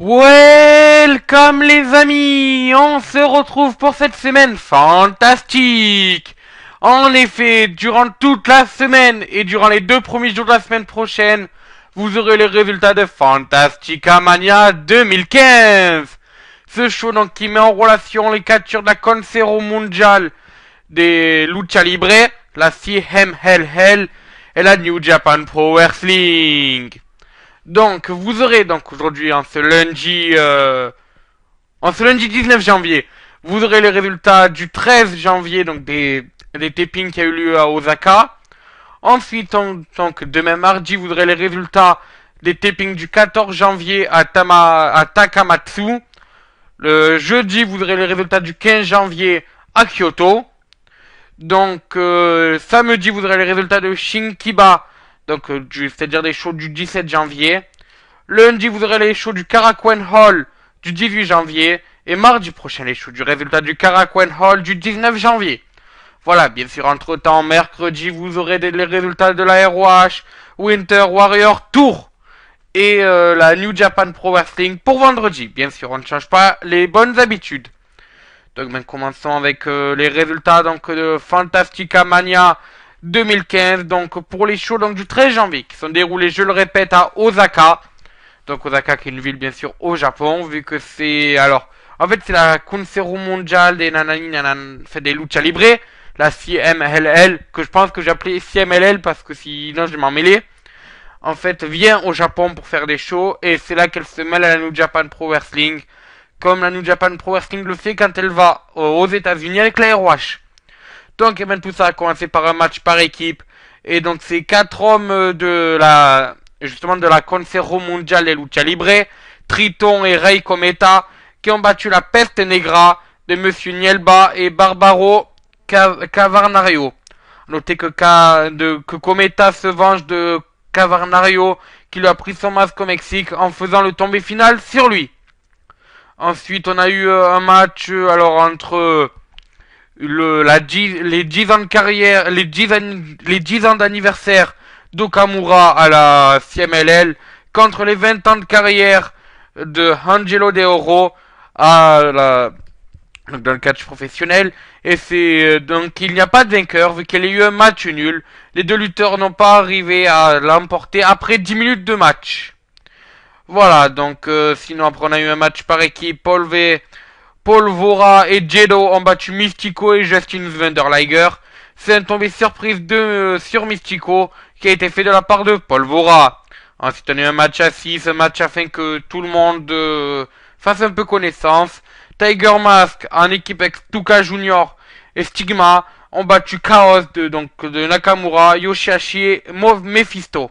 Welcome les amis, on se retrouve pour cette semaine fantastique. En effet, durant toute la semaine et durant les 2 premiers jours de la semaine prochaine, vous aurez les résultats de Fantastica Mania 2015. Ce show donc qui met en relation les catcheurs de la Consejo Mundial des Lucha Libre, la CMLL et la New Japan Pro Wrestling. Donc, vous aurez donc aujourd'hui, en ce lundi 19 janvier, vous aurez les résultats du 13 janvier, donc des tapings qui a eu lieu à Osaka. Ensuite, donc demain mardi, vous aurez les résultats des tapings du 14 janvier à Takamatsu. Le jeudi, vous aurez les résultats du 15 janvier à Kyoto. Donc, samedi, vous aurez les résultats de Shinkiba. Donc, c'est-à-dire des shows du 17 janvier. Lundi, vous aurez les shows du Karakuen Hall du 18 janvier. Et mardi prochain, les shows du résultat du Karakuen Hall du 19 janvier. Voilà, bien sûr, entre-temps, mercredi, vous aurez les résultats de la ROH, Winter Warrior Tour et la New Japan Pro Wrestling pour vendredi. Bien sûr, on ne change pas les bonnes habitudes. Donc, commençons avec les résultats donc de Fantastica Mania 2015, donc pour les shows donc du 13 janvier qui sont déroulés, je le répète, à Osaka. Donc Osaka qui est une ville bien sûr au Japon, vu que c'est en fait c'est la Consejo Mundial des fait des Lucha Libre, la CMLL, que je pense que j'appelais CMLL parce que sinon je m'en mêlais. En fait, vient au Japon pour faire des shows et c'est là qu'elle se mêle à la New Japan Pro Wrestling, comme la New Japan Pro Wrestling le fait quand elle va aux États-Unis avec la ROH. Donc, tout ça a commencé par un match par équipe. Et donc, ces 4 hommes de la Consejo Mundial des Lucha Libre, Triton et Rey Cometa, qui ont battu la Peste Negra de Monsieur Nielba et Barbaro Cavernario. Notez que Cometa se venge de Cavernario, qui lui a pris son masque au Mexique en faisant le tombé final sur lui. Ensuite, on a eu un match, entre les 10 ans de carrière, les 10 ans d'anniversaire d'Okamura à la CMLL contre les 20 ans de carrière de Angelo De Oro dans le catch professionnel. Et c'est donc il n'y a pas de vainqueur vu qu'il y a eu un match nul. Les deux lutteurs n'ont pas arrivé à l'emporter après 10 minutes de match. Voilà, donc sinon après on a eu un match par équipe. Paul Vora et Jedo ont battu Mystico et Justin Vanderliger. C'est un tombé surprise sur Mystico qui a été fait de la part de Paul Vora. Ensuite, on a eu un match à 6, un match afin que tout le monde fasse un peu connaissance. Tiger Mask en équipe avec Tuka Junior et Stigma ont battu Chaos de Nakamura, Yoshihashi et Mephisto.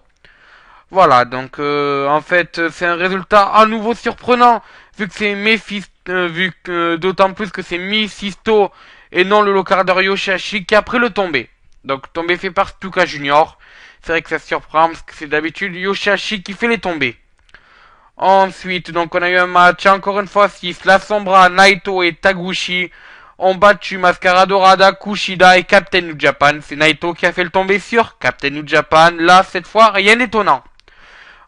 Voilà, donc en fait c'est un résultat à nouveau surprenant vu que c'est d'autant plus que c'est Mephisto et non le locardeur Yoshihashi qui a pris le tombé. Donc tombé fait par Stuka Junior. C'est vrai que ça surprend parce que c'est d'habitude Yoshihashi qui fait les tombés. Ensuite, donc on a eu un match encore une fois 6. La Sombra, Naito et Taguchi ont battu Mascara Dorada, Kushida et Captain New Japan. C'est Naito qui a fait le tombé sur Captain New Japan. Là, cette fois, rien d'étonnant.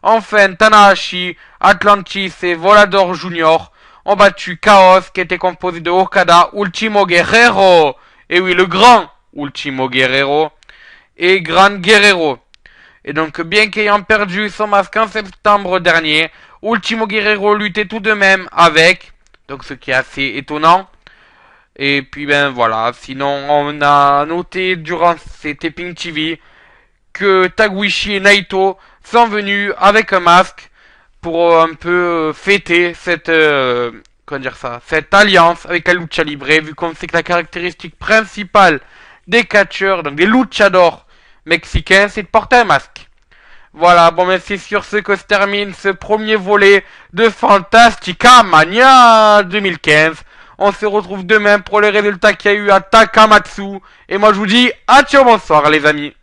Enfin, Tanahashi, Atlantis et Volador Junior ont battu Chaos qui était composé de Okada, Ultimo Guerrero, et oui, le grand Ultimo Guerrero, et Gran Guerrero. Et donc, bien qu'ayant perdu son masque en septembre dernier, Ultimo Guerrero luttait tout de même avec, donc ce qui est assez étonnant. Et puis voilà, sinon on a noté durant ces taping TV que Taguchi et Naito sont venus avec un masque pour un peu fêter cette alliance avec la Lucha Libre, vu qu'on sait que la caractéristique principale des catcheurs, donc des luchadors mexicains, c'est de porter un masque. Voilà, bon c'est sur ce que se termine ce premier volet de Fantastica Mania 2015. On se retrouve demain pour les résultats qu'il y a eu à Takamatsu. Et moi je vous dis, ciao, bonsoir les amis.